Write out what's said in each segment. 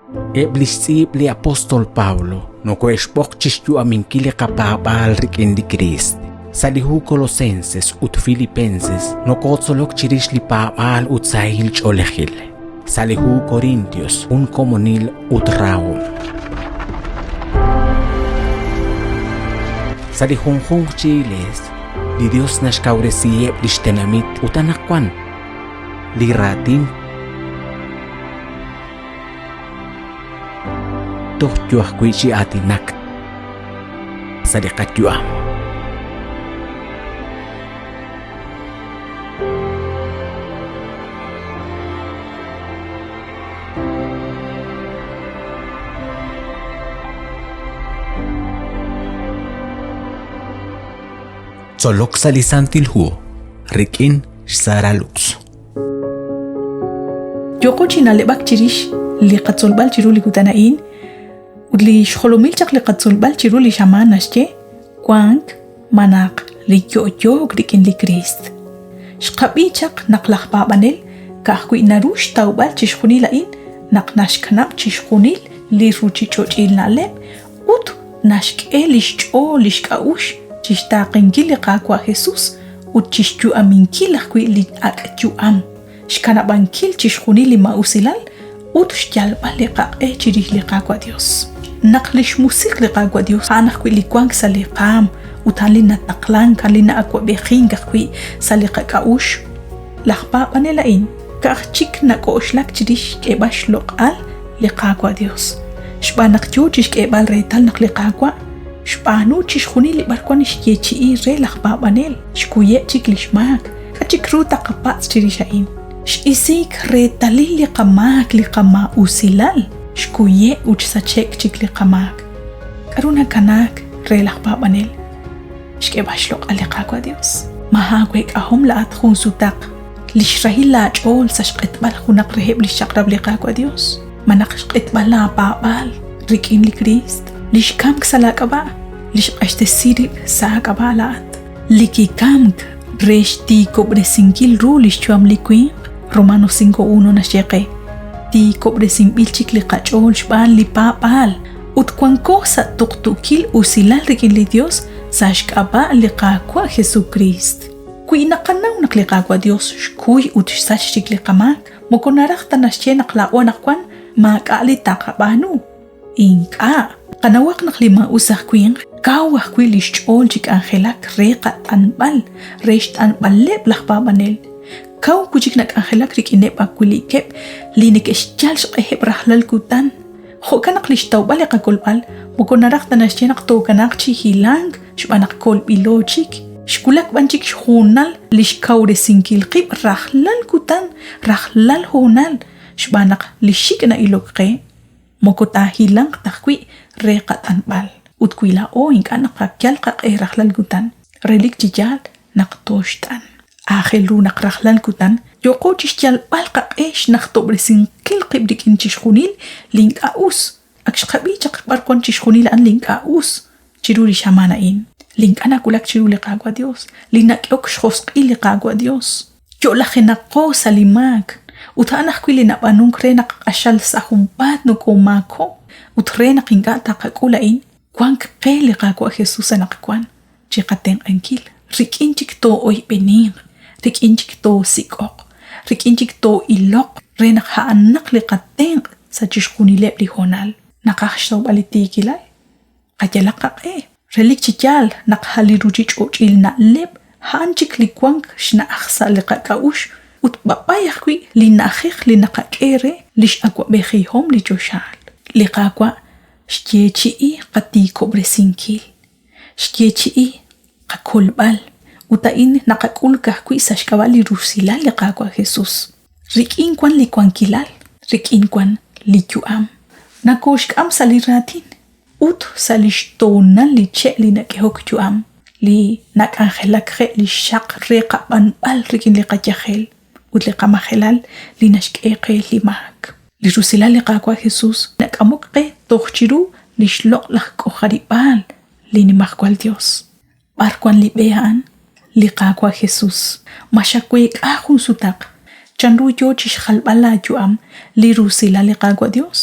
Eblisib li Apostol Paulo, no coespokchis yu aminkili kapabal rikin di Christ. Salihu Colosenses ut Filipenses, no kotsolok chirish li pabal ut sahil cholehil. Salihu Corintios, un comunil ut raum. Salihunghung chiles, li Dios nashkauresieb lishtenamit utanakwan, li ratin tohjuah kuichi atinak sadikatjuam. Solok salisantil huo, rikin saralux. Joko china lebak chirish li qatsolbal chiru li kutanain udli shkolomil chak li qatsolbal chiru li shaman nasche kwank manak li yo grikin li Christ. Shqabi chak naklaq babanel kahku inarush taubal chishkuni lain naknashkanap chishkunil li ruchi chochil naleb ut nashke lishcho lishkaush chishtaqinki li qaqwa Jesus ut chishchu aminki laqwi li akchu am. Shkanabankil chishkuni li mausilal ut shjalba li qaqe chirih li qaqwa Dios. Naqlish musik li qaqwa Dios anaqwi li kwank sa li qam utan li nataqlan kan li na akwa bekhin qaqwi sa li qaqaush. Laqba panelain kaqchik na kooshlak chirih kebash loqal li qaqwa Dios. Shbanaqchu chish kebal retal naq li qaqwa Shpanu chishkuni li barkwan shyechi re laqba panel. Shkuye chik lishmak kachik ruta qapats chirishain. Isik retalil li qamak li qama usilal shkuye uch sachek chik li qamak karuna kanak re laqba banel shke bashloq ali qaqwa Dios mahakwek ahom la atkhun sutak lishrahila chol sashqet bal khunaq reheb li shaqrab li qaqwa Dios manaq shqet bala babal rikin li Christ lishkamk salaqaba lishqashte sirib saqabalat likikamk reshti kobresinkil ru lishchuam liquin Romanos 5:1 na sheke ti kobresim bilchik li qachol shban li papal ut kwanko sa tuktukil usilal rikin li Dios sa shkaba li qaqwa Jesucrist kui naqanaw naq li qaqwa Dios shkuy ut sashik li qamak mokonaraq tanashche naqlawa naqwan maq'a li taqabanu inka qanawaq naq li ma usaq kuyin kawah kui li shchol chik angelak reqa tanbal resh tanbal leb laqbabanel Kau kuchik nak angelak rikinep akuli kep linik eschal shqeheb rahlal kutan. Xokanak lishtaw bali qakolbal mukonarak tanashchenak tokanak chi hilang shbanak kolbilo chik. Shkulak banchik shhunal lishkawre sinkil qib rahlal kutan rahlal honal shbanak lishik na ilokqe mokota hilang takwi reqat anbal. Utkwila o inkanak qakyal qaqe rahlal kutan relik chijal naqtoshtan. Akhelu naqraqlan kutan yoko chishjal balqa esh naqtobresin kil qibrikin chishkhunil link aus akshqabi chaqbarkon chishkhunil an link aus chiruli shamanain link ana kulak chiruli qaqwa Dios linak ok shkhosqi li qaqwa Dios yo la khenaqo salimak utanak kwili na banung renaq ashal sahumpat no komako utrena qinga taqakulain kwank qeli qaqwa Jesus anaqkwan chiqaten ankil rikin chikto oy benin rikinchik to sikok rikinchik to ilok renak haanak li qateng sa chishkuni leb li honal naqaxtaw balitikilay qajalaqaq relik chichal naqhali ruchich ochil na leb hanchik li kwank shna akhsa li qaqaush ut babayaqwi li nakhikh li naqaqere lish akwa bekhi hom li joshal li qaqwa shkechi qati kobresinki shkechi qakolbal utain naqakul kahkui sashkabali rusila li qaqwa Jesus rikin kwan li kwankilal rikin kwan li juam nakoshkam saliratin ut salishtonan li che li nakehok juam li nakangelak khe li shaq reqaban bal rikin li qajahel ut li qamahelal li nashkeke li mak li rusila li qaqwa Jesus nakamuk qe tokhchiru li shlok lak koharibal li ni makwal Dios barkwan li behan li qaqwa Jesus mashakwek ahun sutak chanru yo chish khalbala juam li rusila li qaqwa Dios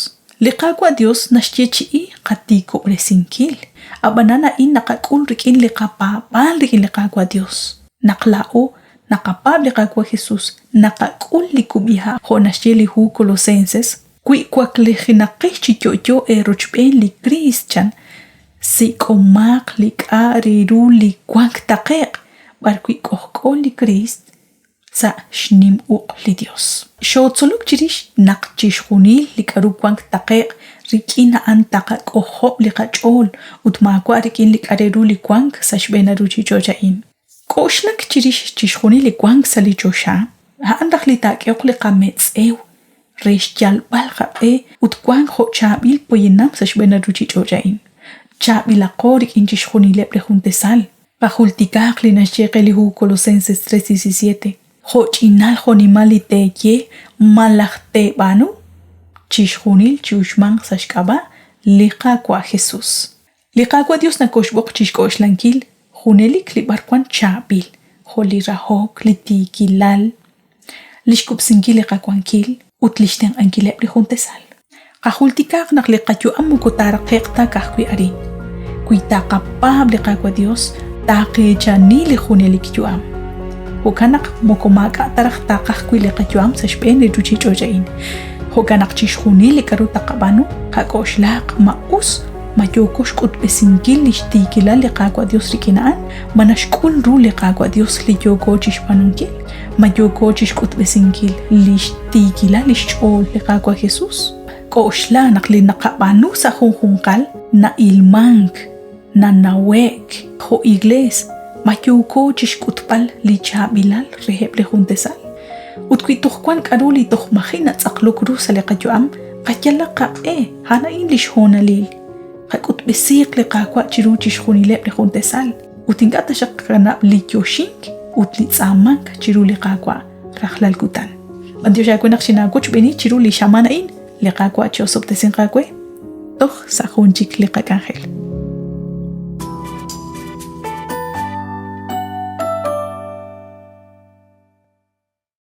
liqaqwa Dios nashchechi qatiko bresinquil abanana in naqakul rikin liqapapal rikin liqaqwa Dios naqlao naqapab liqaqwa Jesús naqakul likubija jo nashcheli hu Colosenses kuikwak lijinaqih chiyoyo rochben li Christian sikomaq lik'a riru likwank taqiq barkuikojkol li Christ sa shnim li Dios shotzoluk chirish naqchishjunil lik'arukwank taqiq rik'ina an taqak'ojob liqach'ol utmakwa rikin lik'areru likwank sa shbena ruchichochain k'oxlak chirish chishjunil likwank sa lichosha ha'an raj litak'yoq liqametz'ew resh yalb'al qab'e utkwank jo chabil poyinam sa shbena ruchichochain chabilaqo rikin chishjunileb rejuntesal pajultikaq linashcheqe lihu Colosenses 3:17 jo ch'inal jonimal liteye malajte banu chishjunil chiushman sa shk'aba liqaqwa Jesús liqaqwa Dios nakoxb'oq chixk'oxlankil junelik libarkwan chabil jo lirajok litikilal lixkubsinkil liqaqwankil utlishten ankileb lijuntesal qajultikaq naq liqatyu'am mukutaraqeqta kajkwi ari kuitaqapab liqaqwa Dios taqechani lijunelik yu'am hukanaq mokomaka taraq taqajkwi liqatyu'am sa shb'en riruchich'ochain hukanaq chixjunil likaru taqabanu qak'oxlaq ma'us mayokox k'utb'esinkil lixtikilal liqaqwa Dios rikina'an manaxk'ul ru liqaqwa Dios liyoko chixpanunkil mayoko chixk'utb'esinkil lixtikilal lixch'ol liqaqwa Jesús k'oxla naq linaqabanu sa junjunqal na ilmank na nawek jo igles mayoko chixk'utb'al lichabilal rejeb lijuntesal utkuitujkwan k'aru litojmaji natz'aqlok ru sa liqatyu'am qatyala qab'e jana'in lixjonalil qak'utb'esiq liqaqwa chiru chixjunileb lijuntesal utink'ata xaq qanab lityoxink utlitz'amank chiru liqaqwa rajlal kutan b'antioxakunaq xinakuch b'eni chiru lixamana'in liqaqwa chiosobtesinqakwe toj sa junchik liqak'anjel